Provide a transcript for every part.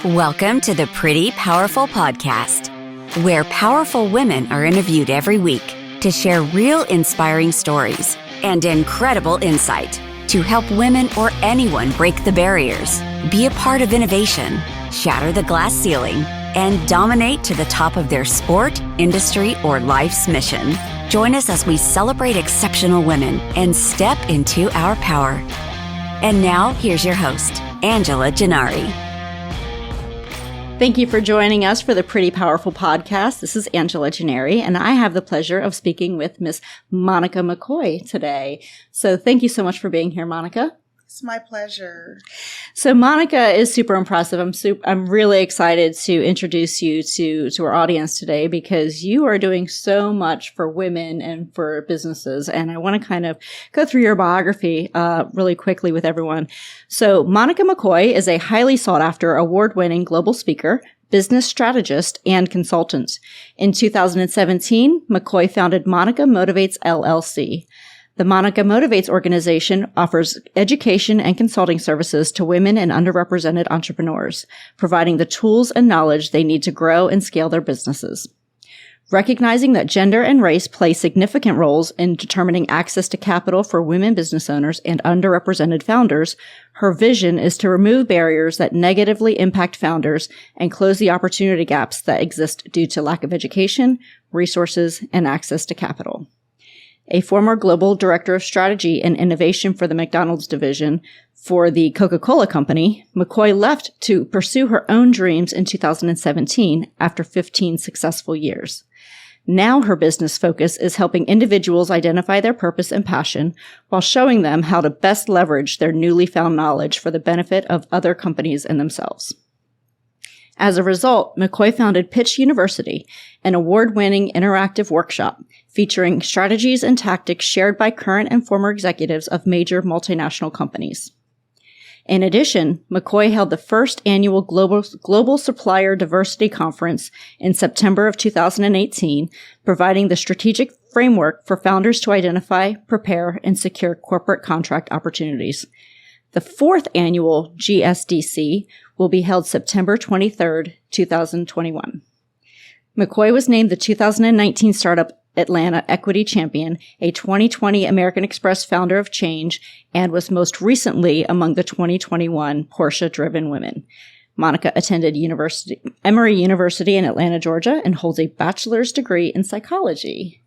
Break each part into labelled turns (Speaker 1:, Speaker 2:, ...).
Speaker 1: Welcome to the Pretty Powerful Podcast, where powerful women are interviewed every week to share real inspiring stories and incredible insight to help women or anyone break the barriers, be a part of innovation, shatter the glass ceiling, and dominate to the top of their sport, industry, or life's mission. Join us as we celebrate exceptional women and step into our power. And now, here's your host, Angela Gennari.
Speaker 2: Thank you for joining us for the Pretty Powerful Podcast. This is Angela Gennari, and I have the pleasure of speaking with Miss Monica McCoy today. So thank you so much for being here, Monica.
Speaker 3: It's my pleasure.
Speaker 2: So Monica is super impressive. I'm really excited to introduce you to our audience today because you are doing so much for women and for businesses. And I want to kind of go through your biography really quickly with everyone. So Monica McCoy is a highly sought after award-winning global speaker, business strategist, and consultant. In 2017, McCoy founded Monica Motivates LLC. The Monica Motivates organization offers education and consulting services to women and underrepresented entrepreneurs, providing the tools and knowledge they need to grow and scale their businesses. Recognizing that gender and race play significant roles in determining access to capital for women business owners and underrepresented founders, her vision is to remove barriers that negatively impact founders and close the opportunity gaps that exist due to lack of education, resources, and access to capital. A former global director of strategy and innovation for the McDonald's division for the Coca-Cola Company, McCoy left to pursue her own dreams in 2017 after 15 successful years. Now her business focus is helping individuals identify their purpose and passion while showing them how to best leverage their newly found knowledge for the benefit of other companies and themselves. As a result, McCoy founded Pitch University, an award-winning interactive workshop featuring strategies and tactics shared by current and former executives of major multinational companies. In addition, McCoy held the first annual Global Supplier Diversity Conference in September of 2018, providing the strategic framework for founders to identify, prepare, and secure corporate contract opportunities. The fourth annual GSDC will be held September 23rd, 2021. McCoy was named the 2019 Startup Atlanta Equity Champion, a 2020 American Express Founder of Change, and was most recently among the 2021 Porsche-driven women. Monica attended Emory University in Atlanta, Georgia, and holds a bachelor's degree in psychology.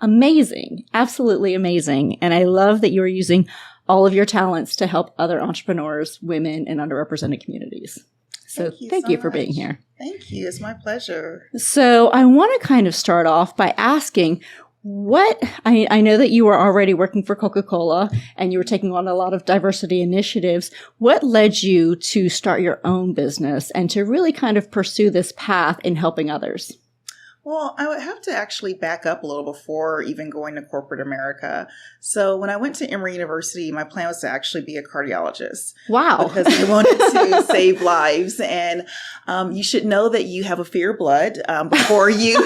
Speaker 2: Amazing. Absolutely amazing. And I love that you are using all of your talents to help other entrepreneurs, women, and underrepresented communities. So thank you for being here.
Speaker 3: Thank you. It's my pleasure.
Speaker 2: So I want to kind of start off by asking I know that you were already working for Coca-Cola and you were taking on a lot of diversity initiatives. What led you to start your own business and to really kind of pursue this path in helping others?
Speaker 3: Well, I would have to actually back up a little before even going to corporate America. So when I went to Emory University, my plan was to actually be a cardiologist.
Speaker 2: Wow.
Speaker 3: Because I wanted to save lives. And you should know that you have a fear of blood before you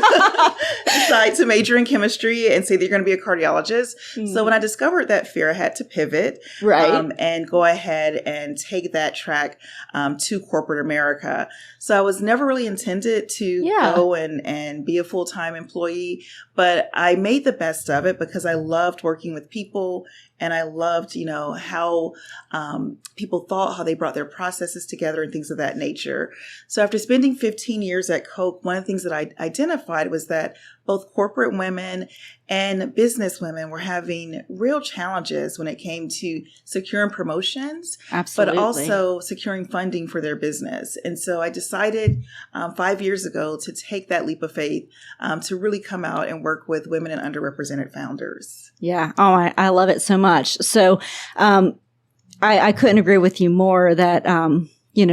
Speaker 3: decide to major in chemistry and say that you're going to be a cardiologist. Mm-hmm. So when I discovered that fear, I had to pivot and go ahead and take that track to corporate America. So I was never really intended to go and be a full-time employee, but I made the best of it because I loved working with people and I loved, how people thought, how they brought their processes together and things of that nature. So after spending 15 years at Coke, one of the things that I identified was that both corporate women and business women were having real challenges when it came to securing promotions,
Speaker 2: Absolutely.
Speaker 3: But also securing funding for their business. And so I decided 5 years ago to take that leap of faith to really come out and work with women and underrepresented founders.
Speaker 2: Yeah. Oh, I love it so much. So I couldn't agree with you more that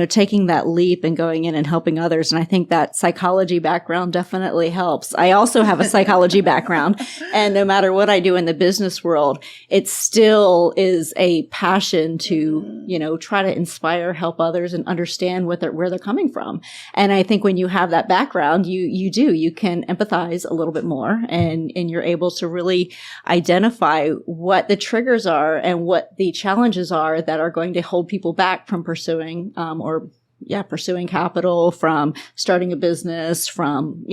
Speaker 2: taking that leap and going in and helping others. And I think that psychology background definitely helps. I also have a psychology background. And no matter what I do in the business world, it still is a passion to, try to inspire, help others and understand where they're coming from. And I think when you have that background, you can empathize a little bit more and you're able to really identify what the triggers are and what the challenges are that are going to hold people back from pursuing or pursuing capital, from starting a business, from,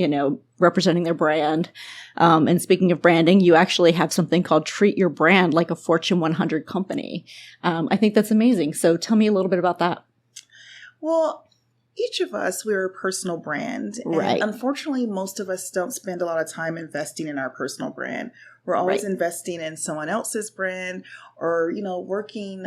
Speaker 2: representing their brand. And speaking of branding, you actually have something called Treat Your Brand Like a Fortune 100 Company. I think that's amazing. So tell me a little bit about that.
Speaker 3: Well, each of us, we're a personal brand.
Speaker 2: Right.
Speaker 3: And unfortunately, most of us don't spend a lot of time investing in our personal brand. We're always investing in someone else's brand or, working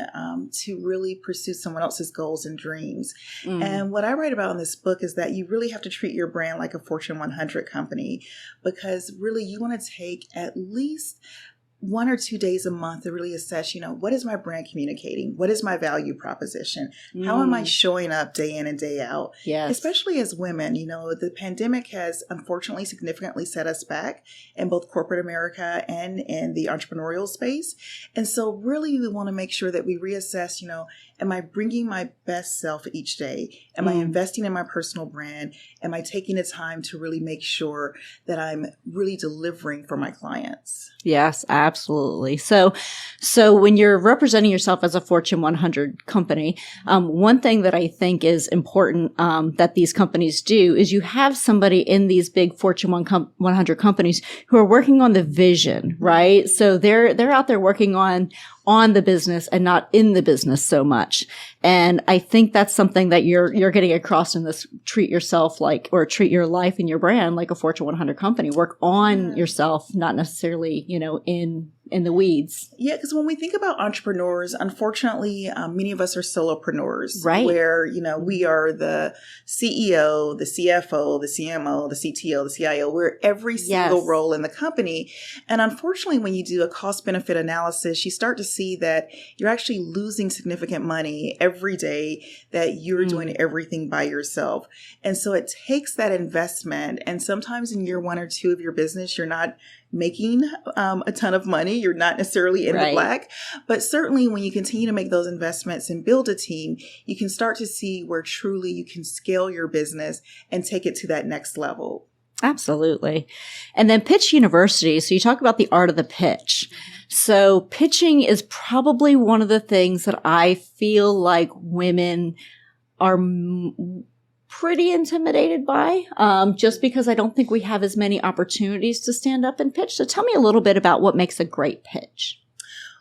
Speaker 3: to really pursue someone else's goals and dreams. And what I write about in this book is that you really have to treat your brand like a Fortune 100 company, because really you want to take at least 1 or 2 days a month to really assess, what is my brand communicating? What is my value proposition? How am I showing up day in and day out?
Speaker 2: Yes.
Speaker 3: Especially as women, the pandemic has unfortunately significantly set us back in both corporate America and in the entrepreneurial space. And so really we want to make sure that we reassess, am I bringing my best self each day? Am I investing in my personal brand? Am I taking the time to really make sure that I'm really delivering for my clients?
Speaker 2: Yes, absolutely. So when you're representing yourself as a Fortune 100 company, one thing that I think is important that these companies do is you have somebody in these big Fortune 100 companies who are working on the vision, right? So they're out there working on the business and not in the business so much. And I think that's something that you're getting across in this treat yourself like, or treat your life and your brand like a Fortune 100 company. Work on yourself, not necessarily, in the weeds.
Speaker 3: Yeah, because when we think about entrepreneurs, unfortunately, many of us are solopreneurs,
Speaker 2: right?
Speaker 3: Where, we are the CEO, the CFO, the CMO, the CTO, the CIO. We're every single role in the company. And unfortunately, when you do a cost benefit analysis, you start to see that you're actually losing significant money every day that you're doing everything by yourself. And so it takes that investment. And sometimes in year 1 or 2 of your business, you're not making a ton of money. You're not necessarily in the black, but certainly when you continue to make those investments and build a team, you can start to see where truly you can scale your business and take it to that next level.
Speaker 2: Absolutely. And then Pitch University. So you talk about the art of the pitch. So pitching is probably one of the things that I feel like women are pretty intimidated by, just because I don't think we have as many opportunities to stand up and pitch. So tell me a little bit about what makes a great pitch.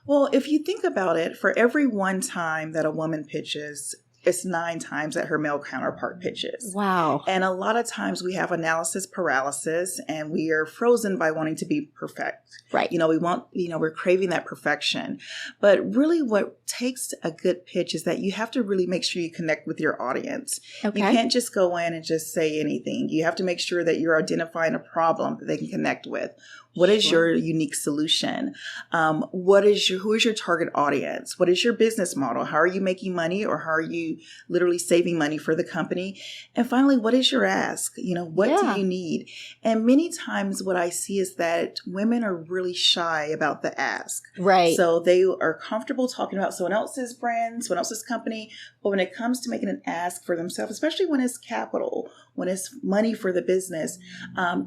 Speaker 3: Well, if you think about it, for every one time that a woman pitches, it's 9 times that her male counterpart pitches.
Speaker 2: Wow.
Speaker 3: And a lot of times we have analysis paralysis and we are frozen by wanting to be perfect.
Speaker 2: Right.
Speaker 3: We want, we're craving that perfection. But really what takes a good pitch is that you have to really make sure you connect with your audience.
Speaker 2: Okay.
Speaker 3: You can't just go in and just say anything. You have to make sure that you're identifying a problem that they can connect with. What is your unique solution? Who is your target audience? What is your business model? How are you making money, or how are you literally saving money for the company? And finally, what is your ask? What do you need? And many times what I see is that women are really shy about the ask.
Speaker 2: Right.
Speaker 3: So they are comfortable talking about someone else's brand, someone else's company. But when it comes to making an ask for themselves, especially when it's capital, when it's money for the business,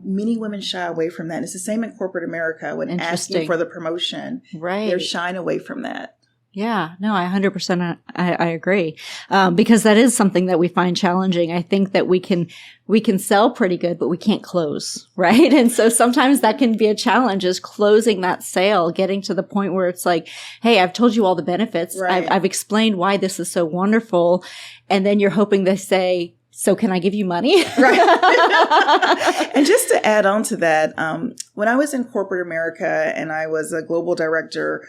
Speaker 3: many women shy away from that. And it's the same in corporate America when asking for the promotion.
Speaker 2: Right.
Speaker 3: They're shying away from that.
Speaker 2: Yeah, no, I 100% I agree. Because that is something that we find challenging. I think that we can sell pretty good, but we can't close, right? And so sometimes that can be a challenge, is closing that sale, getting to the point where it's like, hey, I've told you all the benefits.
Speaker 3: Right.
Speaker 2: I've explained why this is so wonderful. And then you're hoping they say, so can I give you money?
Speaker 3: Right. And just to add on to that, when I was in corporate America and I was a global director,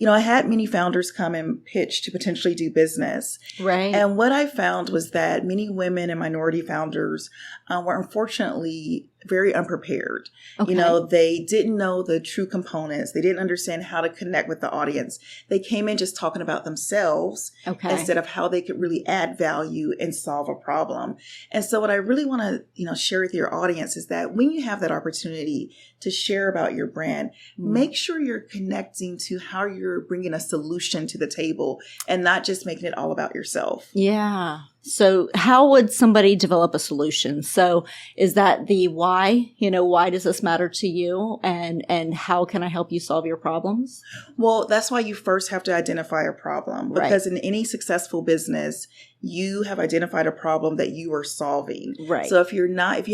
Speaker 3: I had many founders come and pitch to potentially do business.
Speaker 2: Right.
Speaker 3: And what I found was that many women and minority founders were unfortunately very unprepared.
Speaker 2: Okay.
Speaker 3: They didn't know the true components. They didn't understand how to connect with the audience. They came in just talking about themselves instead of how they could really add value and solve a problem. And so what I really want to, share with your audience is that when you have that opportunity to share about your brand, make sure you're connecting to how you're bringing a solution to the table and not just making it all about yourself.
Speaker 2: Yeah. So how would somebody develop a solution? So is that the why? Why does this matter to you? And how can I help you solve your problems?
Speaker 3: Well, that's why you first have to identify a problem, because in any successful business, you have identified a problem that you are solving.
Speaker 2: Right.
Speaker 3: So if you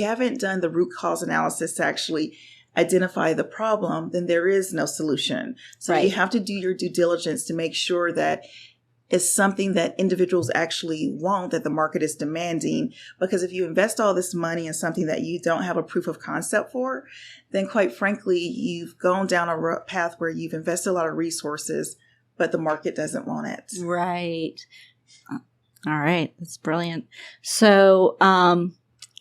Speaker 3: haven't done the root cause analysis to actually identify the problem, then there is no solution. So you have to do your due diligence to make sure that it's something that individuals actually want, that the market is demanding. Because if you invest all this money in something that you don't have a proof of concept for, then quite frankly, you've gone down a path where you've invested a lot of resources, but the market doesn't want it.
Speaker 2: Right. All right. That's brilliant. So,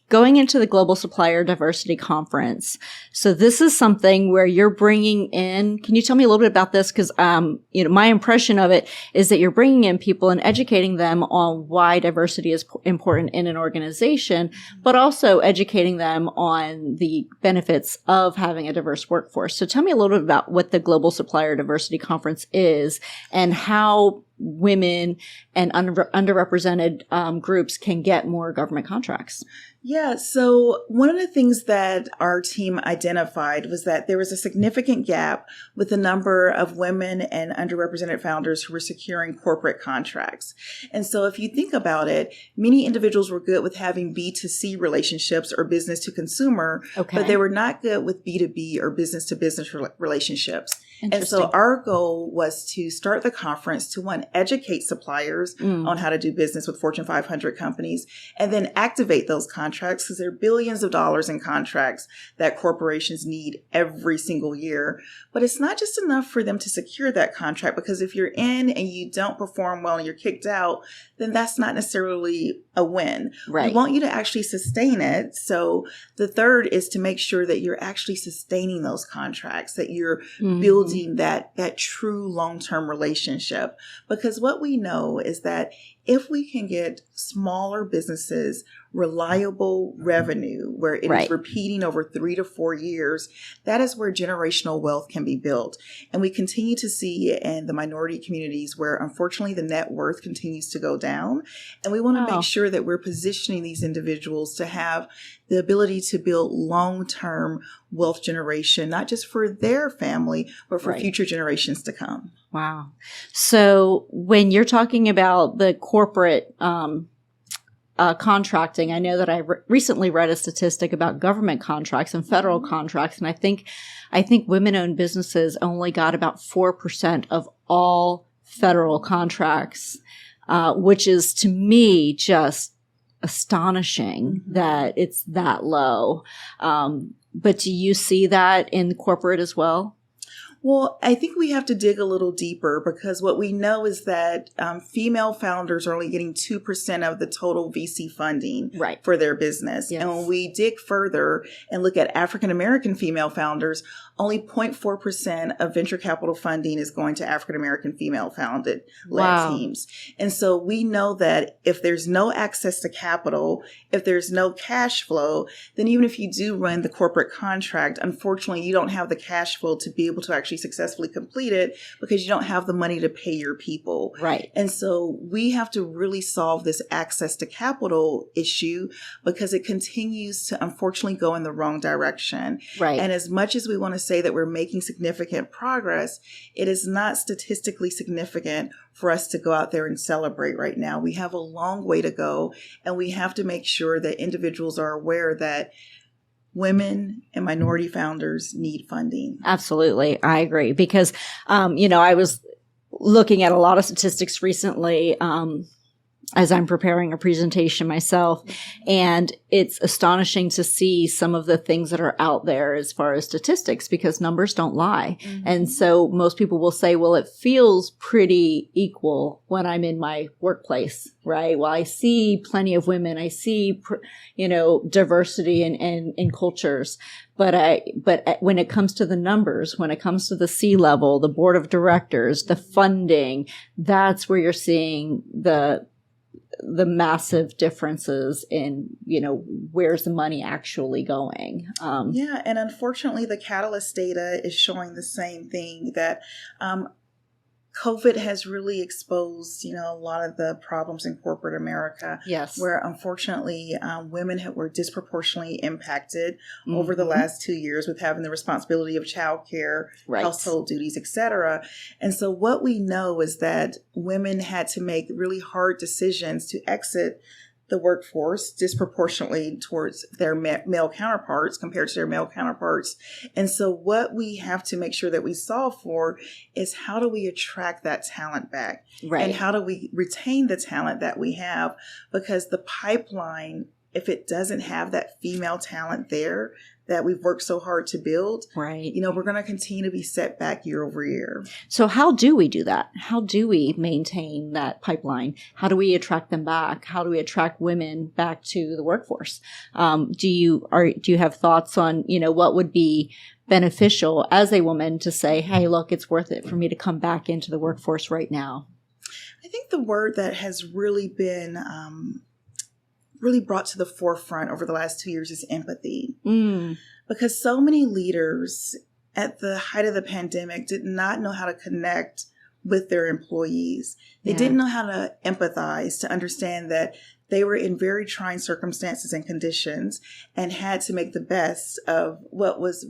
Speaker 2: going into the Global Supplier Diversity Conference. So this is something where you're bringing in, can you tell me a little bit about this? Because, my impression of it is that you're bringing in people and educating them on why diversity is important in an organization, but also educating them on the benefits of having a diverse workforce. So tell me a little bit about what the Global Supplier Diversity Conference is and how women and underrepresented groups can get more government contracts.
Speaker 3: Yeah. So one of the things that our team identified was that there was a significant gap with the number of women and underrepresented founders who were securing corporate contracts. And so if you think about it, many individuals were good with having B2C relationships or business to consumer, but they were not good with B2B or business to business relationships. And so our goal was to start the conference to, one, educate suppliers on how to do business with Fortune 500 companies, and then activate those contracts, because there are billions of dollars in contracts that corporations need every single year. But it's not just enough for them to secure that contract, because if you're in and you don't perform well and you're kicked out, then that's not necessarily a win.
Speaker 2: Right.
Speaker 3: We want you to actually sustain it. So the third is to make sure that you're actually sustaining those contracts, that you're building that true long-term relationship. Because what we know is that if we can get smaller businesses reliable revenue, where it is repeating over 3 to 4 years, that is where generational wealth can be built. And we continue to see in the minority communities where, unfortunately, the net worth continues to go down. And we want to make sure that we're positioning these individuals to have the ability to build long-term wealth generation, not just for their family, but for future generations to come.
Speaker 2: Wow. So when you're talking about the corporate contracting, I know that I recently read a statistic about government contracts and federal contracts, and I think women-owned businesses only got about 4% of all federal contracts, which is, to me, just astonishing that it's that low. But do you see that in corporate as well?
Speaker 3: Well, I think we have to dig a little deeper, because what we know is that female founders are only getting 2% of the total VC funding for their business. Yes. And when we dig further and look at African-American female founders, only 0.4% of venture capital funding is going to African-American female founded led teams. And so we know that if there's no access to capital, if there's no cash flow, then even if you do run the corporate contract, unfortunately, you don't have the cash flow to be able to actually successfully complete it, because you don't have the money to pay your people.
Speaker 2: Right.
Speaker 3: And so we have to really solve this access to capital issue, because it continues to unfortunately go in the wrong direction.
Speaker 2: Right.
Speaker 3: And as much as we want to say that we're making significant progress, it is not statistically significant for us to go out there and celebrate right now. We have a long way to go, and we have to make sure that individuals are aware that women and minority founders need funding.
Speaker 2: Absolutely. I agree. Because, I was looking at a lot of statistics recently, as I'm preparing a presentation myself, and it's astonishing to see some of the things that are out there as far as statistics, because numbers don't lie. And so most people will say, well, it feels pretty equal when I'm in my workplace, right? Well, I see plenty of women. I see, diversity in cultures. But when it comes to the numbers, when it comes to the C-level, the board of directors, the funding, that's where you're seeing the massive differences in, where's the money actually going.
Speaker 3: And unfortunately, the Catalyst data is showing the same thing, that COVID has really exposed, a lot of the problems in corporate America.
Speaker 2: Yes.
Speaker 3: Where unfortunately women were disproportionately impacted over the last 2 years with having the responsibility of childcare, household duties, etc. And so what we know is that women had to make really hard decisions to exit the workforce disproportionately towards their male counterparts compared to their male counterparts. And so what we have to make sure that we solve for is how do we attract that talent back?
Speaker 2: Right.
Speaker 3: And how do we retain the talent that we have? Because the pipeline, if it doesn't have that female talent there that we've worked so hard to build,
Speaker 2: right,
Speaker 3: we're going to continue to be set back year over year.
Speaker 2: So how do we do that? How do we maintain that pipeline? How do we attract them back? How do we attract women back to the workforce? Do you have thoughts on, what would be beneficial as a woman to say, hey, look, it's worth it for me to come back into the workforce right now?
Speaker 3: I think the word that has really been really brought to the forefront over the last 2 years is empathy. Because so many leaders at the height of the pandemic did not know how to connect with their employees. They didn't know how to empathize, to understand that they were in very trying circumstances and conditions and had to make the best of what was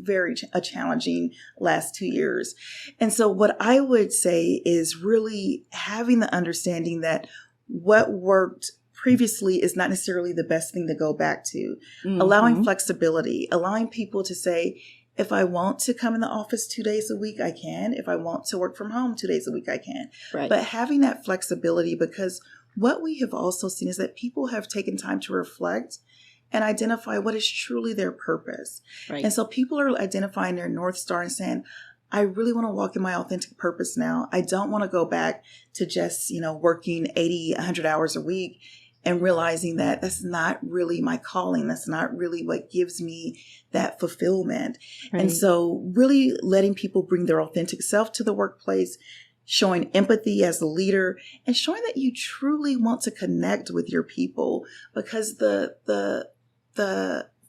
Speaker 3: a challenging last 2 years. And so what I would say is really having the understanding that what worked previously is not necessarily the best thing to go back to. Allowing flexibility, allowing people to say, if I want to come in the office 2 days a week, I can. If I want to work from home 2 days a week, I can.
Speaker 2: Right.
Speaker 3: But having that flexibility, because what we have also seen is that people have taken time to reflect and identify what is truly their purpose.
Speaker 2: Right.
Speaker 3: And so people are identifying their North Star and saying, I really want to walk in my authentic purpose now. I don't want to go back to just, working 80, 100 hours a week and realizing that that's not really my calling. That's not really what gives me that fulfillment.
Speaker 2: Right.
Speaker 3: And so really letting people bring their authentic self to the workplace, showing empathy as a leader, and showing that you truly want to connect with your people, because the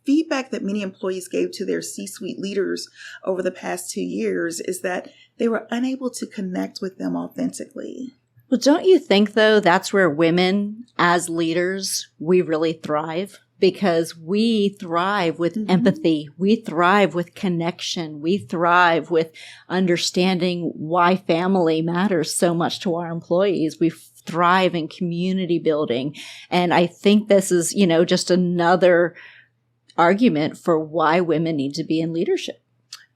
Speaker 3: feedback that many employees gave to their C-suite leaders over the past 2 years is that they were unable to connect with them authentically.
Speaker 2: Well, don't you think, though, that's where women as leaders, we really thrive? Because we thrive with empathy. We thrive with connection. We thrive with understanding why family matters so much to our employees. We thrive in community building. And I think this is, just another argument for why women need to be in leadership.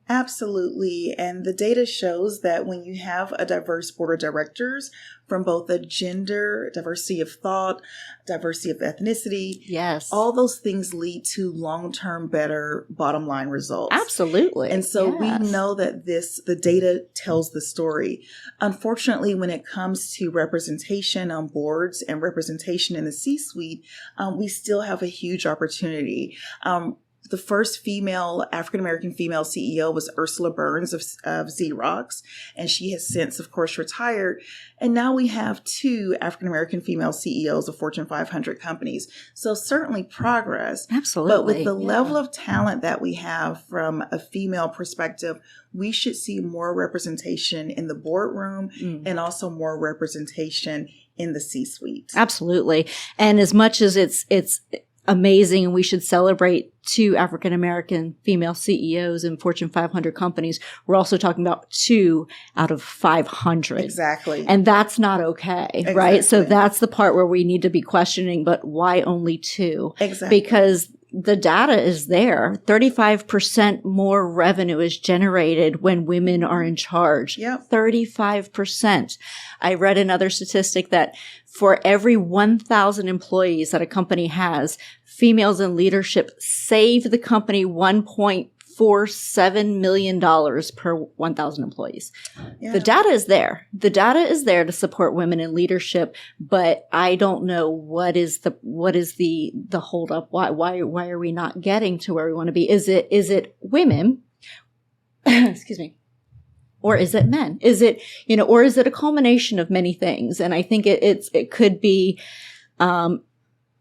Speaker 3: Absolutely. And the data shows that when you have a diverse board of directors from both a gender, diversity of thought, diversity of ethnicity,
Speaker 2: yes,
Speaker 3: all those things lead to long-term better bottom line results.
Speaker 2: Absolutely.
Speaker 3: And so
Speaker 2: yes,
Speaker 3: we know that the data tells the story. Unfortunately, when it comes to representation on boards and representation in the C-suite, we still have a huge opportunity. The first African-American female CEO was Ursula Burns of Xerox, and she has since, of course, retired. And now we have 2 African-American female CEOs of Fortune 500 companies. So certainly progress.
Speaker 2: Absolutely.
Speaker 3: But with the level of talent that we have from a female perspective, we should see more representation in the boardroom and also more representation in the C-suite.
Speaker 2: Absolutely. And as much as it's amazing, and we should celebrate 2 African-American female CEOs in Fortune 500 companies, we're also talking about 2 out of 500.
Speaker 3: Exactly.
Speaker 2: And that's not okay,
Speaker 3: Exactly.
Speaker 2: right? So that's the part where we need to be questioning, but why only 2?
Speaker 3: Exactly.
Speaker 2: Because the data is there. 35% more revenue is generated when women are in charge.
Speaker 3: Yep.
Speaker 2: 35%. I read another statistic that for every 1,000 employees that a company has, females in leadership save the company $1.47 million per 1,000 employees.
Speaker 3: Yeah.
Speaker 2: The data is there. The data is there to support women in leadership, but I don't know what is the holdup. Why are we not getting to where we want to be? Is it women? Excuse me. Or is it men? Is it, or is it a culmination of many things? And I think it could be,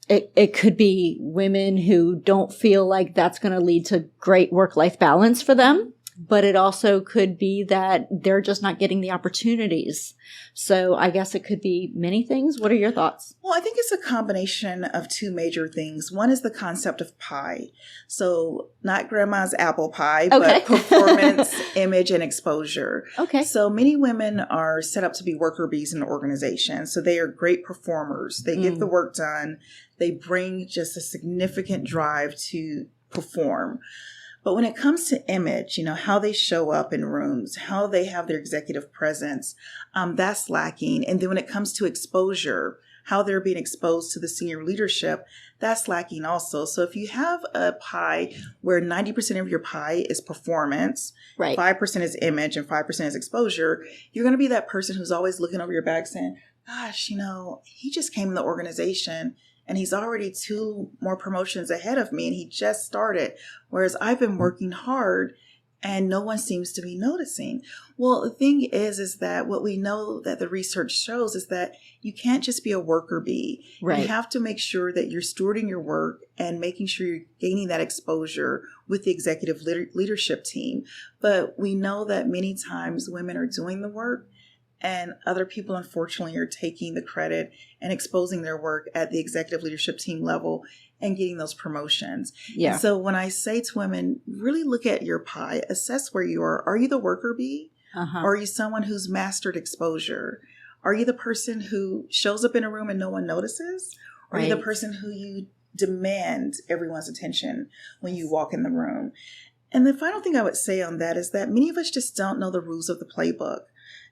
Speaker 2: it could be women who don't feel like that's going to lead to great work-life balance for them. but it also could be that they're just not getting the opportunities. So I guess it could be many things. What are your thoughts?
Speaker 3: Well, I think it's a combination of two major things. One is the concept of pie. So not grandma's apple pie, but performance, image, and exposure.
Speaker 2: Okay.
Speaker 3: So many women are set up to be worker bees in an organization. So they are great performers. They get the work done. They bring just a significant drive to perform. But when it comes to image, how they show up in rooms, how they have their executive presence, that's lacking. And then when it comes to exposure, how they're being exposed to the senior leadership, that's lacking also. So if you have a pie where 90% of your pie is performance,
Speaker 2: right,
Speaker 3: 5% is image, and 5% is exposure, you're going to be that person who's always looking over your back saying, gosh, he just came in the organization and he's already 2 more promotions ahead of me and he just started, whereas I've been working hard and no one seems to be noticing. Well, the thing is that what we know that the research shows is that you can't just be a worker bee.
Speaker 2: Right.
Speaker 3: You have to make sure that you're stewarding your work and making sure you're gaining that exposure with the executive leadership team. But we know that many times women are doing the work and other people, unfortunately, are taking the credit and exposing their work at the executive leadership team level and getting those promotions.
Speaker 2: Yeah.
Speaker 3: And so when I say to women, really look at your pie, assess where you are. Are you the worker bee? Or are you someone who's mastered exposure? Are you the person who shows up in a room and no one notices? Or are you the person who you demand everyone's attention when you walk in the room? And the final thing I would say on that is that many of us just don't know the rules of the playbook.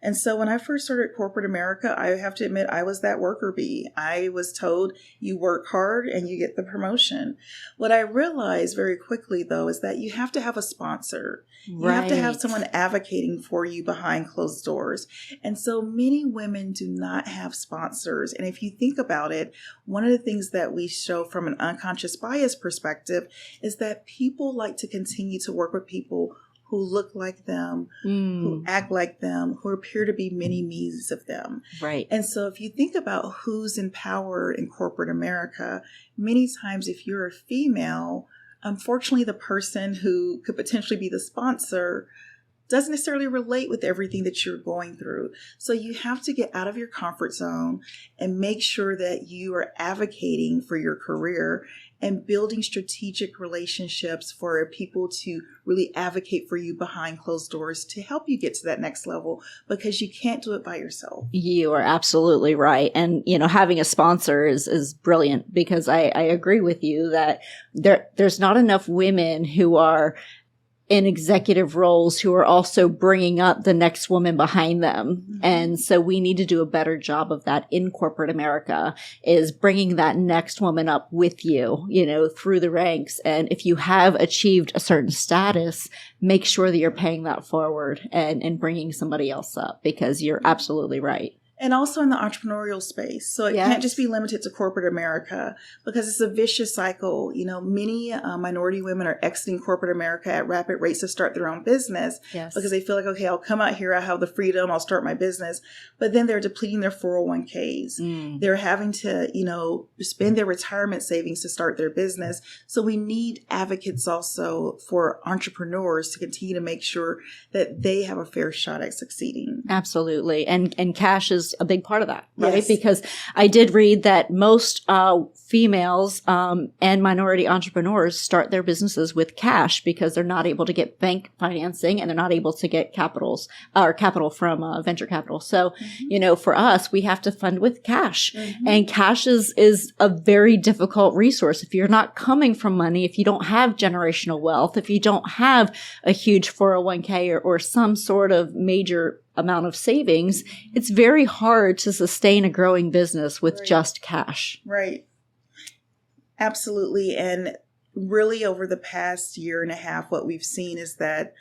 Speaker 3: And so when I first started corporate America, I have to admit I was that worker bee. I was told you work hard and you get the promotion. What I realized very quickly, though, is that you have to have a sponsor. You have to have someone advocating for you behind closed doors. And so many women do not have sponsors. And if you think about it, one of the things that we show from an unconscious bias perspective is that people like to continue to work with people who look like them, who act like them, who appear to be mini me's of them.
Speaker 2: Right.
Speaker 3: And so if you think about who's in power in corporate America, many times if you're a female, unfortunately, the person who could potentially be the sponsor doesn't necessarily relate with everything that you're going through. So you have to get out of your comfort zone and make sure that you are advocating for your career and building strategic relationships for people to really advocate for you behind closed doors to help you get to that next level, because you can't do it by yourself.
Speaker 2: You are absolutely right. And, having a sponsor is brilliant, because I agree with you that there's not enough women who are in executive roles who are also bringing up the next woman behind them. And so we need to do a better job of that in corporate America, is bringing that next woman up with you, through the ranks. And if you have achieved a certain status, make sure that you're paying that forward and bringing somebody else up, because you're absolutely right.
Speaker 3: And also in the entrepreneurial space. So it can't just be limited to corporate America, because it's a vicious cycle. Many minority women are exiting corporate America at rapid rates to start their own business because they feel like, okay, I'll come out here, I have the freedom, I'll start my business. But then they're depleting their 401ks. They're having to, spend their retirement savings to start their business. So we need advocates also for entrepreneurs to continue to make sure that they have a fair shot at succeeding.
Speaker 2: Absolutely. And cash is a big part of that, right?
Speaker 3: Yes.
Speaker 2: Because I did read that most females and minority entrepreneurs start their businesses with cash, because they're not able to get bank financing and they're not able to get capital from venture capital. So, for us, we have to fund with cash, and cash is a very difficult resource. If you're not coming from money, if you don't have generational wealth, if you don't have a huge 401k or some sort of major amount of savings, it's very hard to sustain a growing business with just cash.
Speaker 3: Right. Absolutely. And really over the past year and a half, what we've seen is that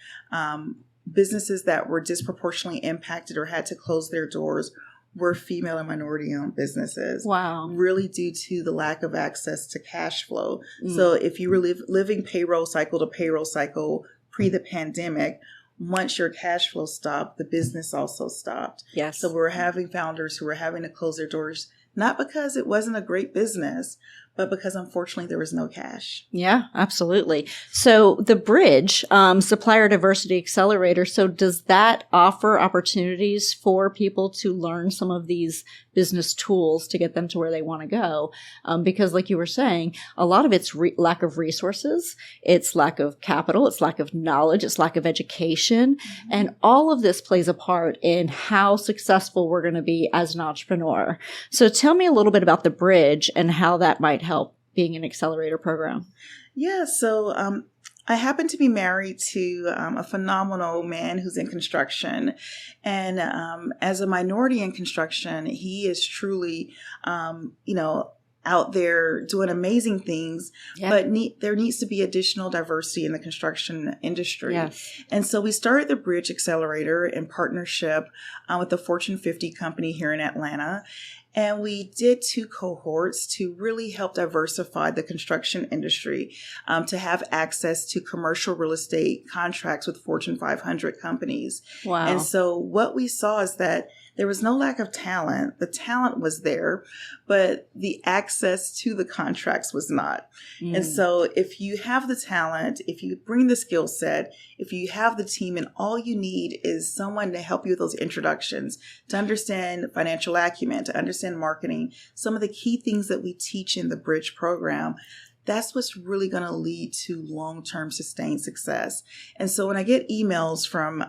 Speaker 3: businesses that were disproportionately impacted or had to close their doors were female and minority owned businesses.
Speaker 2: Wow.
Speaker 3: Really due to the lack of access to cash flow. So if you were living payroll cycle to payroll cycle pre the pandemic, once your cash flow stopped, the business also stopped.
Speaker 2: Yes.
Speaker 3: So we're having founders who are having to close their doors, not because it wasn't a great business, but because unfortunately there was no cash.
Speaker 2: Yeah, absolutely. So the bridge, Supplier Diversity Accelerator. So does that offer opportunities for people to learn some of these business tools to get them to where they want to go? Because like you were saying, a lot of it's lack of resources, it's lack of capital, it's lack of knowledge, it's lack of education. Mm-hmm. And all of this plays a part in how successful we're going to be as an entrepreneur. So tell me a little bit about the bridge and how that might help being an accelerator program.
Speaker 3: Yeah, so I happen to be married to a phenomenal man who's in construction. And as a minority in construction, he is truly, out there doing amazing things. Yep. But there needs to be additional diversity in the construction industry.
Speaker 2: Yes.
Speaker 3: And so we started the Bridge Accelerator in partnership with a Fortune 50 company here in Atlanta. And we did 2 cohorts to really help diversify the construction industry, to have access to commercial real estate contracts with Fortune 500 companies.
Speaker 2: Wow.
Speaker 3: And so what we saw is that there was no lack of talent. The talent was there, but the access to the contracts was not. And so if you have the talent, if you bring the skill set, if you have the team, and all you need is someone to help you with those introductions, to understand financial acumen, to understand marketing, some of the key things that we teach in the Bridge program, that's what's really going to lead to long-term sustained success. And so when I get emails from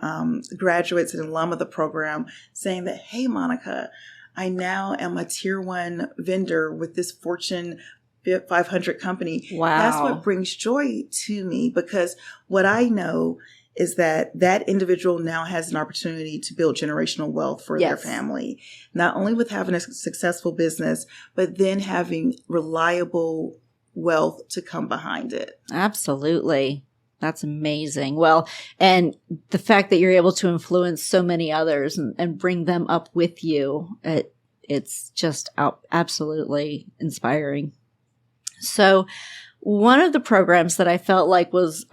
Speaker 3: graduates and alum of the program saying that, hey, Monica, I now am a tier 1 vendor with this Fortune 500 company.
Speaker 2: Wow.
Speaker 3: That's what brings joy to me, because what I know is that individual now has an opportunity to build generational wealth for their family, not only with having a successful business, but then having reliable wealth to come behind it.
Speaker 2: Absolutely. That's amazing. Well, and the fact that you're able to influence so many others and bring them up with you, it's just absolutely inspiring. So one of the programs that I felt like was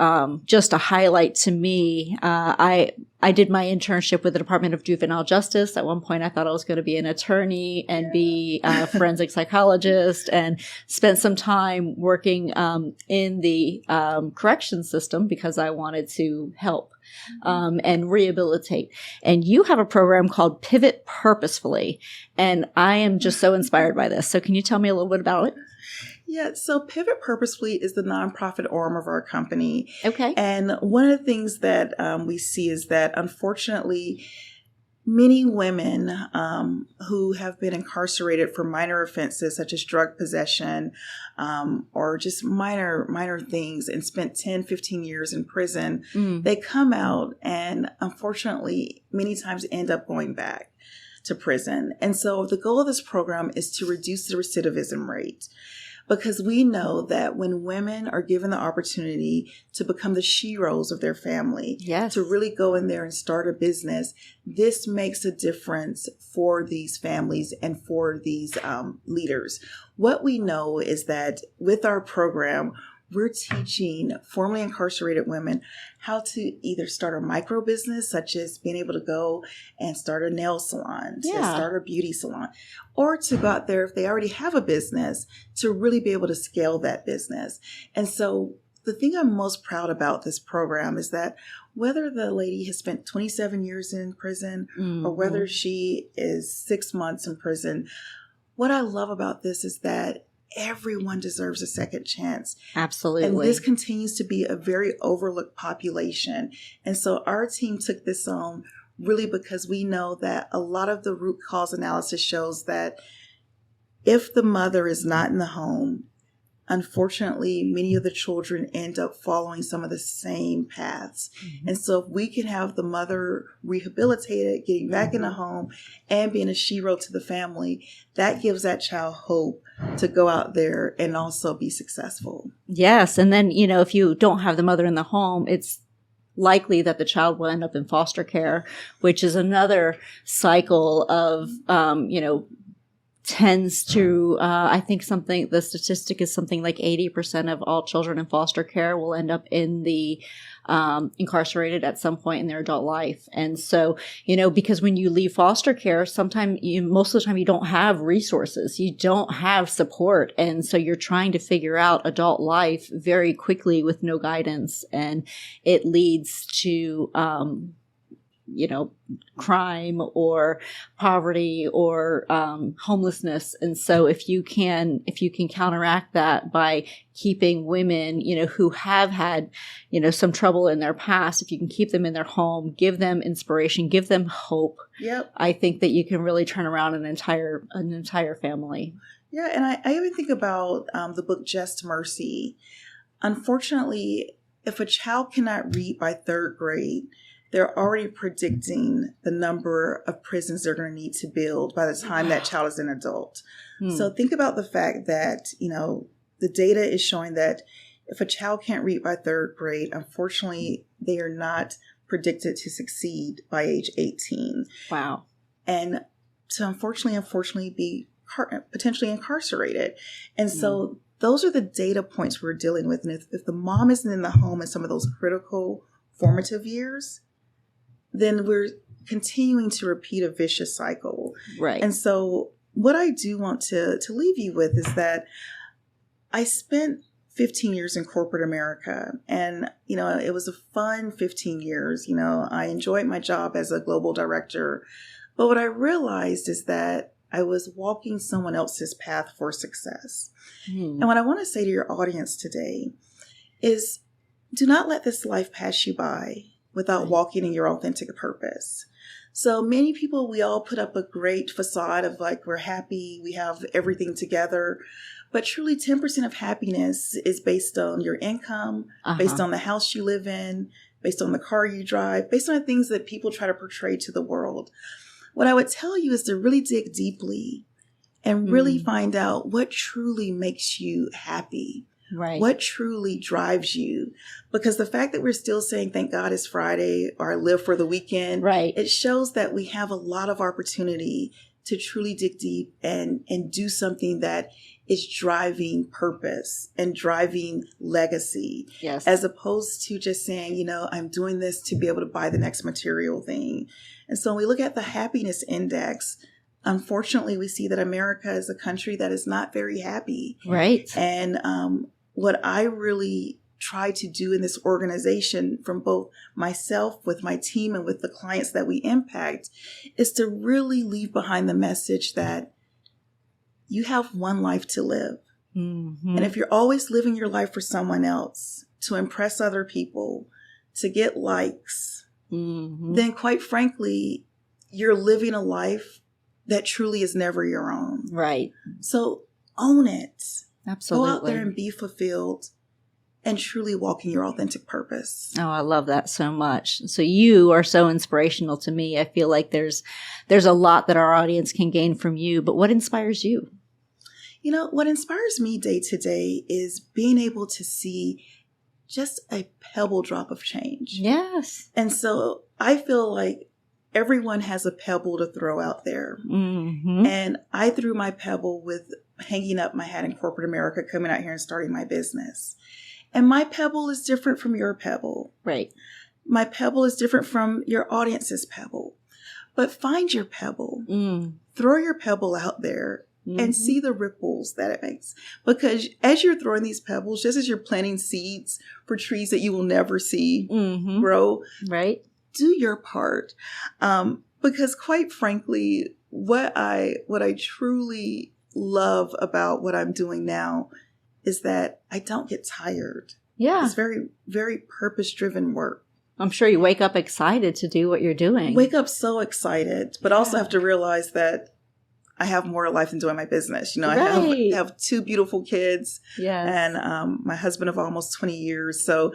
Speaker 2: just a highlight to me, I did my internship with the Department of Juvenile Justice. At one point, I thought I was going to be an attorney and be a forensic psychologist, and spent some time working in the correction system because I wanted to help and rehabilitate. And you have a program called Pivot Purposefully, and I am just so inspired by this. So can you tell me a little bit about it?
Speaker 3: Yeah, so Pivot Purposefully is the nonprofit arm of our company.
Speaker 2: Okay.
Speaker 3: And one of the things that we see is that, unfortunately, many women who have been incarcerated for minor offenses such as drug possession or just minor things, and spent 10, 15 years in prison, they come out and unfortunately many times end up going back to prison. And so the goal of this program is to reduce the recidivism rate. Because we know that when women are given the opportunity to become the sheroes of their family, to really go in there and start a business, this makes a difference for these families and for these leaders. What we know is that with our program, we're teaching formerly incarcerated women how to either start a micro business, such as being able to go and start a nail salon, to start a beauty salon, or to go out there, if they already have a business, to really be able to scale that business. And so the thing I'm most proud about this program is that whether the lady has spent 27 years in prison or whether she is 6 months in prison, what I love about this is that everyone deserves a second chance.
Speaker 2: Absolutely.
Speaker 3: And this continues to be a very overlooked population. And so our team took this on really because we know that a lot of the root cause analysis shows that if the mother is not in the home, unfortunately, many of the children end up following some of the same paths. And so if we can have the mother rehabilitated, getting back in the home, and being a shero to the family, that gives that child hope to go out there and also be successful.
Speaker 2: Yes. And then, if you don't have the mother in the home, it's likely that the child will end up in foster care, which is another cycle of, tends to, I think the statistic is something like 80% of all children in foster care will end up in the incarcerated at some point in their adult life. And so, because when you leave foster care, most of the time you don't have resources, you don't have support. And so you're trying to figure out adult life very quickly with no guidance. And it leads to, crime or poverty or homelessness. And so if you can counteract that by keeping women, who have had, some trouble in their past, if you can keep them in their home, give them inspiration, give them hope.
Speaker 3: Yep.
Speaker 2: I think that you can really turn around an entire family.
Speaker 3: Yeah. And I even think about the book Just Mercy. Unfortunately, if a child cannot read by 3rd grade, they're already predicting the number of prisons they're going to need to build by the time that child is an adult. So think about the fact that, the data is showing that if a child can't read by 3rd grade, unfortunately, they are not predicted to succeed by age 18.
Speaker 2: Wow.
Speaker 3: And to unfortunately be potentially incarcerated. And so those are the data points we're dealing with. And if the mom isn't in the home in some of those critical formative years, then we're continuing to repeat a vicious cycle.
Speaker 2: Right.
Speaker 3: And so what I do want to leave you with is that I spent 15 years in corporate America, and, it was a fun 15 years. I enjoyed my job as a global director. But what I realized is that I was walking someone else's path for success. And what I want to say to your audience today is, do not let this life pass you by without walking in your authentic purpose. So many people, we all put up a great facade of like, we're happy, we have everything together. But truly 10% of happiness is based on your income, based on the house you live in, based on the car you drive, based on the things that people try to portray to the world. What I would tell you is to really dig deeply and really find out what truly makes you happy.
Speaker 2: Right.
Speaker 3: What truly drives you? Because the fact that we're still saying, thank God it's Friday, or I live for the weekend,
Speaker 2: right,
Speaker 3: it shows that we have a lot of opportunity to truly dig deep and do something that is driving purpose and driving legacy.
Speaker 2: Yes.
Speaker 3: As opposed to just saying, I'm doing this to be able to buy the next material thing. And so when we look at the happiness index, unfortunately, we see that America is a country that is not very happy.
Speaker 2: Right.
Speaker 3: And what I really try to do in this organization, from both myself, with my team, and with the clients that we impact, is to really leave behind the message that you have one life to live. And if you're always living your life for someone else, to impress other people, to get likes, then quite frankly, you're living a life that truly is never your own.
Speaker 2: Right.
Speaker 3: So own it.
Speaker 2: Absolutely.
Speaker 3: Go out there and be fulfilled and truly walk in your authentic purpose.
Speaker 2: Oh, I love that so much. So you are so inspirational to me. I feel like there's a lot that our audience can gain from you, but what inspires you?
Speaker 3: What inspires me day to day is being able to see just a pebble drop of change.
Speaker 2: Yes.
Speaker 3: And so I feel like everyone has a pebble to throw out there. And I threw my pebble with hanging up my hat in corporate America, coming out here and starting my business. And my pebble is different from your pebble.
Speaker 2: Right.
Speaker 3: My pebble is different from your audience's pebble. But find your pebble. Throw your pebble out there and see the ripples that it makes. Because as you're throwing these pebbles, just as you're planting seeds for trees that you will never see grow,
Speaker 2: right,
Speaker 3: do your part. Because quite frankly, what I truly love about what I'm doing now is that I don't get tired.
Speaker 2: Yeah.
Speaker 3: It's very, very purpose-driven work.
Speaker 2: I'm sure you wake up excited to do what you're doing.
Speaker 3: Wake up so excited, but also have to realize that I have more to life than doing my business. I have 2 beautiful kids, and my husband of almost 20 years. So,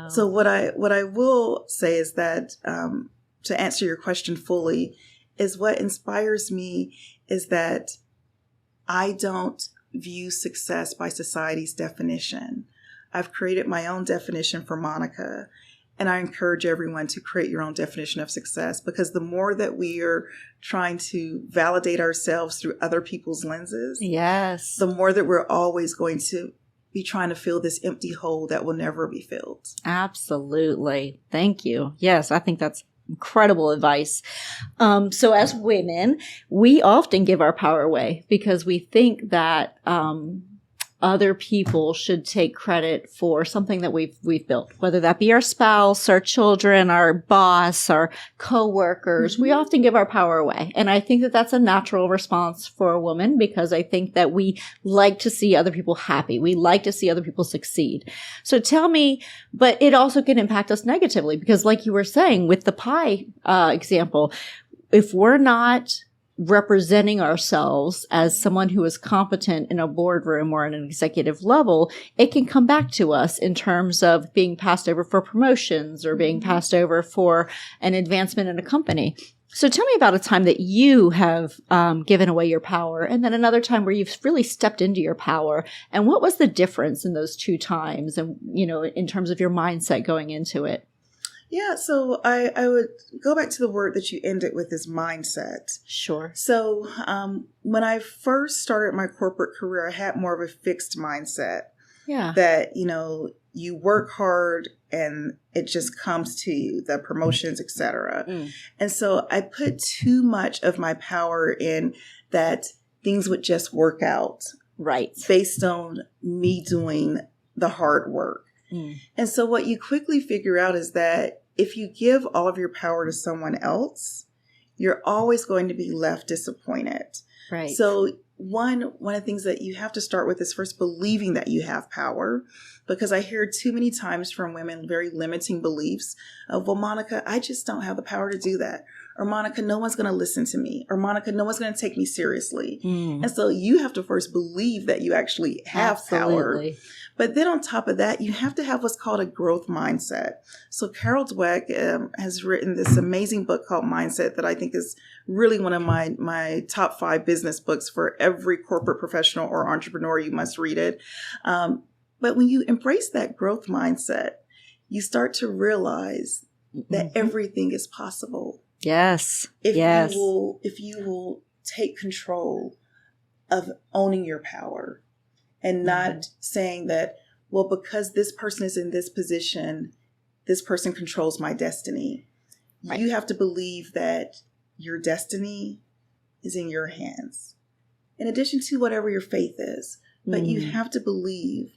Speaker 3: so what I will say is that to answer your question fully, is what inspires me is that I don't view success by society's definition. I've created my own definition for Monica, And I encourage everyone to create your own definition of success, because the more that we are trying to validate ourselves through other people's lenses,
Speaker 2: yes,
Speaker 3: the more that we're always going to be trying to fill this empty hole that will never be filled.
Speaker 2: Absolutely. Thank you. Yes, I think that's incredible advice. So as women, we often give our power away because we think that other people should take credit for something that we've built, whether that be our spouse, our children, our boss, our coworkers. Mm-hmm. We often give our power away. And I think that that's a natural response for a woman, because I think that we like to see other people happy. We like to see other people succeed. So tell me, but it also can impact us negatively, because like you were saying with the pie example, if we're not representing ourselves as someone who is competent in a boardroom or at an executive level, it can come back to us in terms of being passed over for promotions or being passed over for an advancement in a company. So tell me about a time that you have given away your power, and then another time where you've really stepped into your power. And what was the difference in those two times, and, in terms of your mindset going into it?
Speaker 3: Yeah, so I would go back to the word that you ended with, is mindset.
Speaker 2: Sure.
Speaker 3: So when I first started my corporate career, I had more of a fixed mindset.
Speaker 2: Yeah.
Speaker 3: That, you work hard and it just comes to you, the promotions, et cetera. And so I put too much of my power in that things would just work out.
Speaker 2: Right.
Speaker 3: Based on me doing the hard work. And so what you quickly figure out is that if you give all of your power to someone else, you're always going to be left disappointed.
Speaker 2: Right.
Speaker 3: So one of the things that you have to start with is first believing that you have power, because I hear too many times from women very limiting beliefs of, well, Monica, I just don't have the power to do that. Or Monica, no one's going to listen to me. Or Monica, no one's going to take me seriously. And so you have to first believe that you actually have power. But then on top of that, you have to have what's called a growth mindset. So Carol Dweck has written this amazing book called Mindset that I think is really one of my top 5 business books for every corporate professional or entrepreneur. You must read it. But when you embrace that growth mindset, you start to realize that everything is possible.
Speaker 2: Yes.
Speaker 3: If you will take control of owning your power and not saying that, well, because this person is in this position, this person controls my destiny. Right. You have to believe that your destiny is in your hands, in addition to whatever your faith is. But you have to believe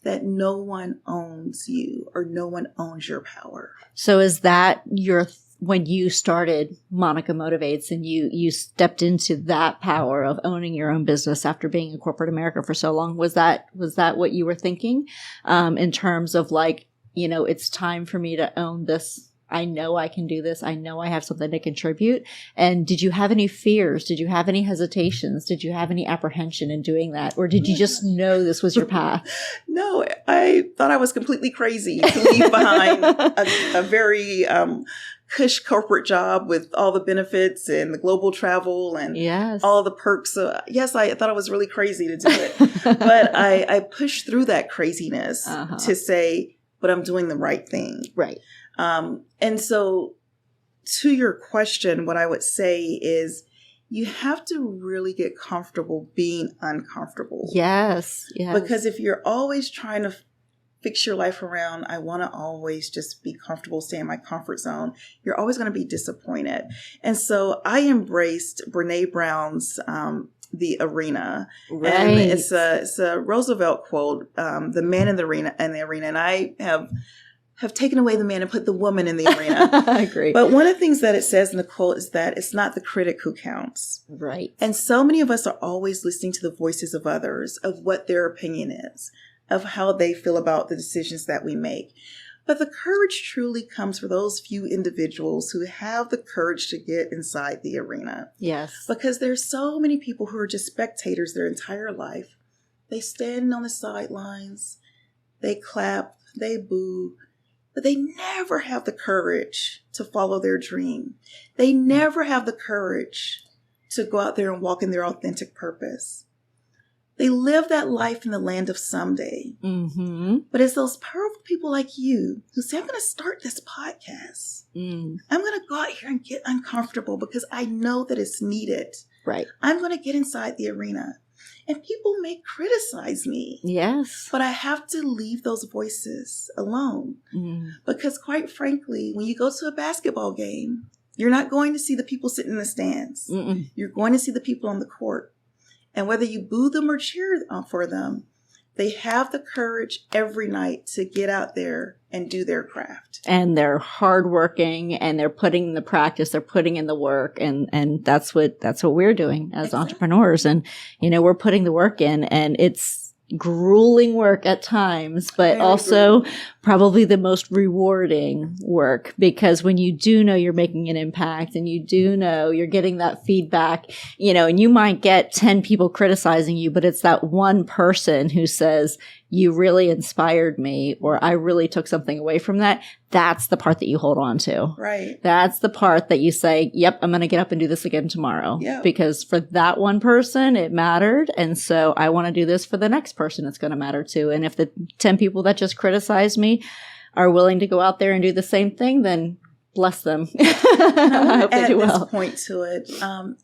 Speaker 3: that no one owns you or no one owns your power.
Speaker 2: So is that when you started Monica Motivates and you stepped into that power of owning your own business after being in corporate America for so long, was that what you were thinking in terms of it's time for me to own this? I know I can do this. I know I have something to contribute. And did you have any fears? Did you have any hesitations? Did you have any apprehension in doing that? Or did you just know this was your path?
Speaker 3: No, I thought I was completely crazy to leave behind a very cush corporate job with all the benefits and the global travel and all the perks. So yes, I thought I was really crazy to do it. But I pushed through that craziness to say, but I'm doing the right thing.
Speaker 2: Right.
Speaker 3: And so to your question, what I would say is you have to really get comfortable being uncomfortable.
Speaker 2: Yes.
Speaker 3: Because if you're always trying to fix your life around, I want to always just be comfortable, stay in my comfort zone, you're always going to be disappointed. And so I embraced Brene Brown's The Arena.
Speaker 2: Right.
Speaker 3: And it's a Roosevelt quote, the man in the arena, and I have taken away the man and put the woman in the arena.
Speaker 2: I agree.
Speaker 3: But one of the things that it says in the quote is that it's not the critic who counts.
Speaker 2: Right.
Speaker 3: And so many of us are always listening to the voices of others, of what their opinion is, of how they feel about the decisions that we make. But the courage truly comes for those few individuals who have the courage to get inside the arena.
Speaker 2: Yes.
Speaker 3: Because there's so many people who are just spectators their entire life. They stand on the sidelines, they clap, they boo, but they never have the courage to follow their dream. They never have the courage to go out there and walk in their authentic purpose. They live that life in the land of someday.
Speaker 2: Mm-hmm.
Speaker 3: But it's those powerful people like you who say, I'm going to start this podcast. I'm going to go out here and get uncomfortable because I know that it's needed.
Speaker 2: Right.
Speaker 3: I'm going to get inside the arena. And people may criticize me.
Speaker 2: Yes.
Speaker 3: But I have to leave those voices alone. Because quite frankly, when you go to a basketball game, you're not going to see the people sitting in the stands. You're going to see the people on the court. And whether you boo them or cheer for them, they have the courage every night to get out there and do their craft.
Speaker 2: And they're hardworking, and they're putting in the practice, they're putting in the work, and that's what we're doing as entrepreneurs. And we're putting the work in, and it's grueling work at times, but also probably the most rewarding work, because when you do know you're making an impact and you do know you're getting that feedback, and you might get 10 people criticizing you, but it's that one person who says, you really inspired me, or I really took something away from that. That's the part that you hold on to.
Speaker 3: Right.
Speaker 2: That's the part that you say, yep, I'm going to get up and do this again tomorrow.
Speaker 3: Yep.
Speaker 2: Because for that one person, it mattered. And so I want to do this for the next person it's going to matter to. And if the 10 people that just criticized me are willing to go out there and do the same thing, then bless them. I hope they do well.
Speaker 3: Add this point to it.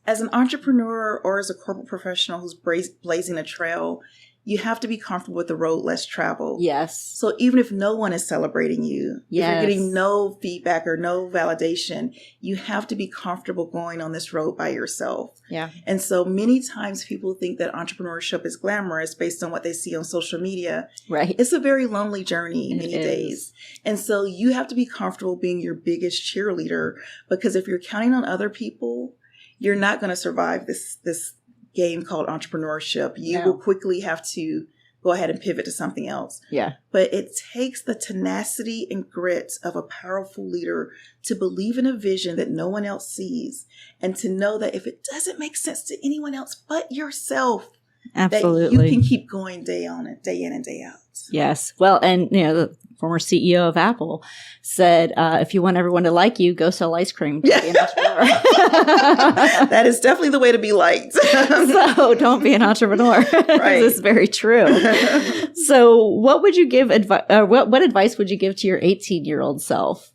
Speaker 3: As an entrepreneur or as a corporate professional who's blazing a trail, you have to be comfortable with the road less traveled.
Speaker 2: Yes.
Speaker 3: So even if no one is celebrating you,
Speaker 2: yes.
Speaker 3: if you're getting no feedback or no validation, you have to be comfortable going on this road by yourself.
Speaker 2: Yeah.
Speaker 3: And so many times people think that entrepreneurship is glamorous based on what they see on social media.
Speaker 2: Right.
Speaker 3: It's a very lonely journey many days. And so you have to be comfortable being your biggest cheerleader, because if you're counting on other people, you're not going to survive this game called entrepreneurship. You will quickly have to go ahead and pivot to something else.
Speaker 2: Yeah.
Speaker 3: But it takes the tenacity and grit of a powerful leader to believe in a vision that no one else sees, and to know that if it doesn't make sense to anyone else but yourself,
Speaker 2: absolutely,
Speaker 3: that you can keep going day in and day out.
Speaker 2: Yes. Well, and the former CEO of Apple said, if you want everyone to like you, go sell ice cream to be an entrepreneur.
Speaker 3: That is definitely the way to be liked.
Speaker 2: So don't be an entrepreneur.
Speaker 3: Right.
Speaker 2: This is very true. So what would you give what advice would you give to your 18-year-old self?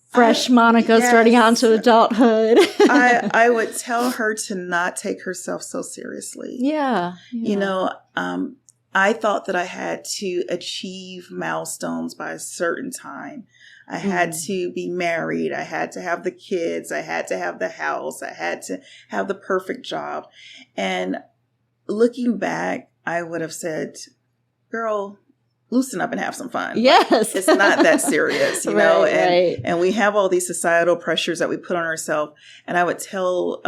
Speaker 2: Fresh Monica,
Speaker 3: yes.
Speaker 2: starting out into adulthood.
Speaker 3: I would tell her to not take herself so seriously.
Speaker 2: Yeah.
Speaker 3: I thought that I had to achieve milestones by a certain time. I had to be married. I had to have the kids. I had to have the house. I had to have the perfect job. And looking back, I would have said, girl, loosen up and have some fun.
Speaker 2: Yes.
Speaker 3: It's not that serious, you know,
Speaker 2: right.
Speaker 3: And we have all these societal pressures that we put on ourselves. And I would tell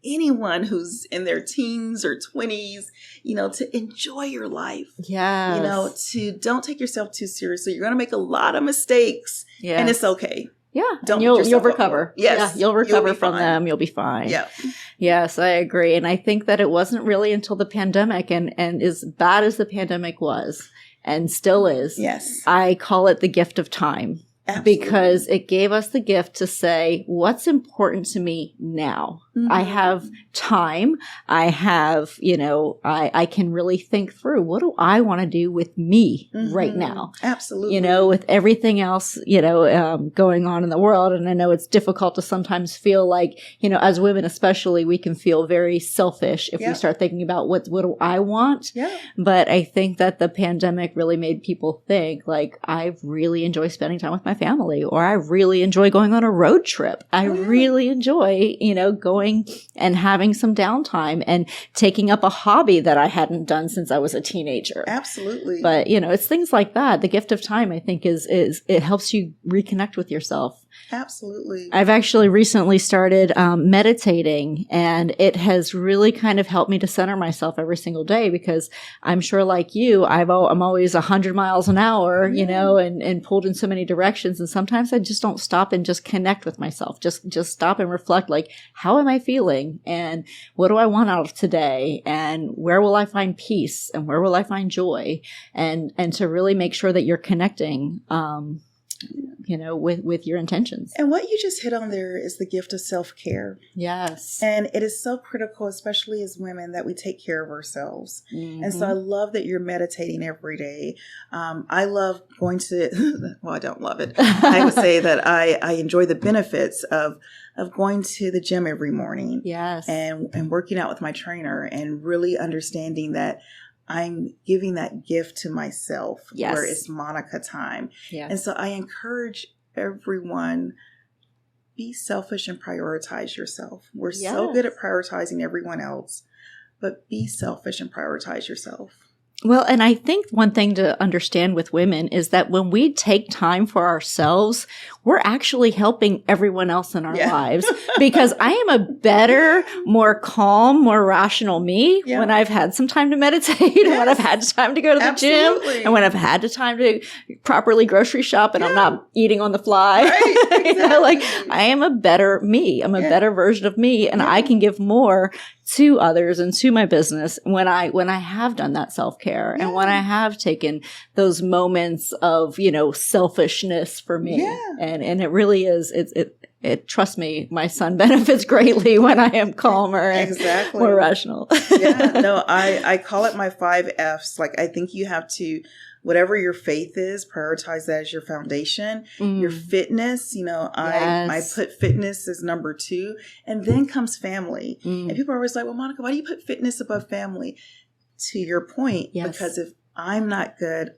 Speaker 3: anyone who's in their teens or 20s, to enjoy your life.
Speaker 2: Yeah.
Speaker 3: Don't take yourself too seriously. You're going to make a lot of mistakes, and it's okay.
Speaker 2: Yeah.
Speaker 3: You'll
Speaker 2: recover.
Speaker 3: Yes.
Speaker 2: Yeah, you'll recover from them. You'll be fine.
Speaker 3: Yeah.
Speaker 2: Yes, I agree. And I think that it wasn't really until the pandemic, and as bad as the pandemic was and still is,
Speaker 3: yes,
Speaker 2: I call it the gift of time. Absolutely. Because it gave us the gift to say, what's important to me now? Mm-hmm. I have time. I have, I can really think through, what do I want to do with me right now?
Speaker 3: Absolutely.
Speaker 2: With everything else, going on in the world. And I know it's difficult to sometimes feel like, as women especially, we can feel very selfish if we start thinking about what do I want? Yeah. But I think that the pandemic really made people think, like, I really enjoy spending time with my family, or I really enjoy going on a road trip. I really enjoy, going and having some downtime and taking up a hobby that I hadn't done since I was a teenager.
Speaker 3: Absolutely.
Speaker 2: But, it's things like that. The gift of time, I think, is it helps you reconnect with yourself.
Speaker 3: Absolutely.
Speaker 2: I've actually recently started meditating, and it has really kind of helped me to center myself every single day, because I'm sure, like you, I'm always 100 miles an hour, and pulled in so many directions. And sometimes I just don't stop and just connect with myself. Just stop and reflect, like, how am I feeling? And what do I want out of today? And where will I find peace? And where will I find joy? And to really make sure that you're connecting, with your intentions.
Speaker 3: And what you just hit on there is the gift of self-care.
Speaker 2: Yes.
Speaker 3: And it is so critical, especially as women, that we take care of ourselves. And so I love that you're meditating every day. I love going to, well, I don't love it. I would say that I enjoy the benefits of going to the gym every morning.
Speaker 2: Yes.
Speaker 3: And working out with my trainer and really understanding that I'm giving that gift to myself, where it's Monica time.
Speaker 2: Yes.
Speaker 3: And so I encourage everyone, be selfish and prioritize yourself. We're so good at prioritizing everyone else, but be selfish and prioritize yourself.
Speaker 2: Well, and I think one thing to understand with women is that when we take time for ourselves, we're actually helping everyone else in our lives, because I am a better, more calm, more rational me when I've had some time to meditate, and when I've had time to go to the gym, and when I've had the time to properly grocery shop and I'm not eating on the fly.
Speaker 3: Right, exactly.
Speaker 2: I am a better me. I'm a better version of me, and I can give more to others and to my business when I have done that self-care and when I have taken those moments of, selfishness for me. And it really is, it trust me, my son benefits greatly when I am calmer and more rational.
Speaker 3: I call it my 5 F's. Like, I think you have to, whatever your faith is, prioritize that as your foundation. Your fitness, I put fitness as number 2, and then comes family. And people are always like, well, Monica, why do you put fitness above family? To your point, because if I'm not good,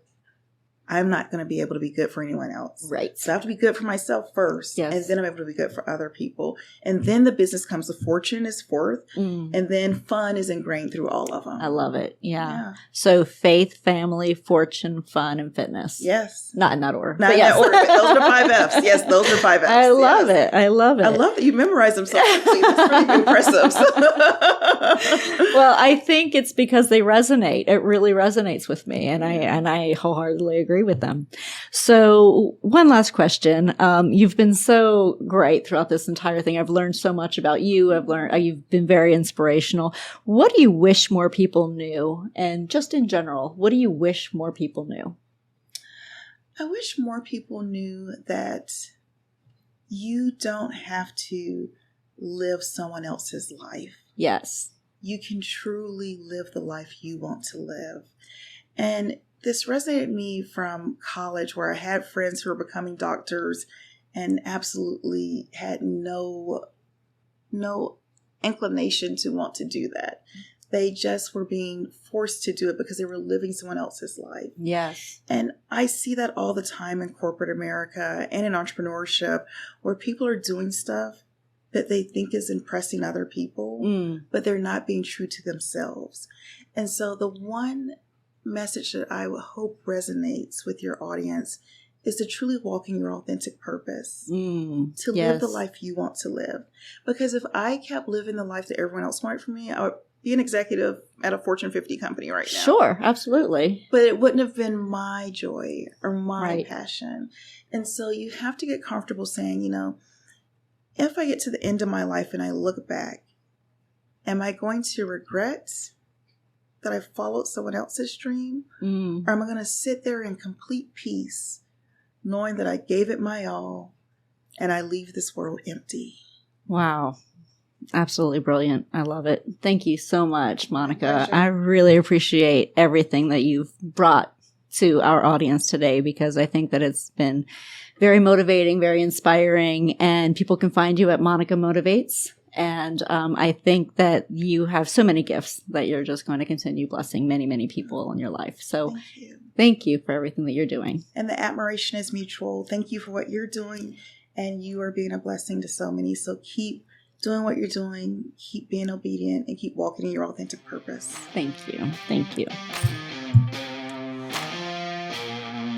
Speaker 3: I'm not going to be able to be good for anyone else.
Speaker 2: Right.
Speaker 3: So I have to be good for myself first. And then I'm able to be good for other people. And then the business comes. The fortune is fourth. And then fun is ingrained through all of them.
Speaker 2: I love it. Yeah. So faith, family, fortune, fun, and fitness.
Speaker 3: Yes.
Speaker 2: Not in that order.
Speaker 3: Not in that order, but those are the 5 F's. Yes, those are 5 F's.
Speaker 2: I love it. I love it.
Speaker 3: I love that you memorize them so quickly. That's really impressive.
Speaker 2: Well, I think it's because they resonate. It really resonates with me. And I wholeheartedly agree with them. So one last question. You've been so great throughout this entire thing. I've learned so much about you. You've been very inspirational. What do you wish more people knew? And just in general, what do you wish more people knew?
Speaker 3: I wish more people knew that you don't have to live someone else's life.
Speaker 2: Yes.
Speaker 3: You can truly live the life you want to live. And this resonated with me from college, where I had friends who were becoming doctors and absolutely had no inclination to want to do that. They just were being forced to do it because they were living someone else's life.
Speaker 2: Yes.
Speaker 3: And I see that all the time in corporate America and in entrepreneurship, where people are doing stuff that they think is impressing other people, but they're not being true to themselves. And so the one message that I would hope resonates with your audience is to truly walk in your authentic purpose, to live the life you want to live. Because if I kept living the life that everyone else wanted for me, I would be an executive at a Fortune 50 company right now.
Speaker 2: Sure, absolutely.
Speaker 3: But it wouldn't have been my joy or my passion. And so you have to get comfortable saying, if I get to the end of my life and I look back, am I going to regret that I followed someone else's dream? Or am I going to sit there in complete peace, knowing that I gave it my all and I leave this world empty?
Speaker 2: Wow. Absolutely brilliant. I love it. Thank you so much, Monica. I really appreciate everything that you've brought to our audience today, because I think that it's been very motivating, very inspiring, and people can find you at Monica Motivates. And I think that you have so many gifts that you're just going to continue blessing many, many people in your life. So thank you for everything that you're doing.
Speaker 3: And the admiration is mutual. Thank you for what you're doing. And you are being a blessing to so many. So keep doing what you're doing. Keep being obedient and keep walking in your authentic purpose.
Speaker 2: Thank you. Thank you.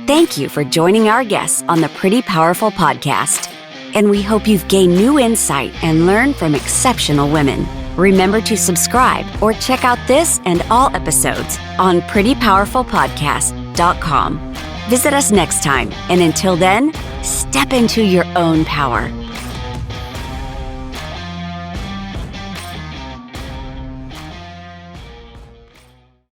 Speaker 1: Thank you for joining our guests on the Pretty Powerful podcast. And we hope you've gained new insight and learned from exceptional women. Remember to subscribe or check out this and all episodes on prettypowerfulpodcast.com. Visit us next time, and until then, step into your own power.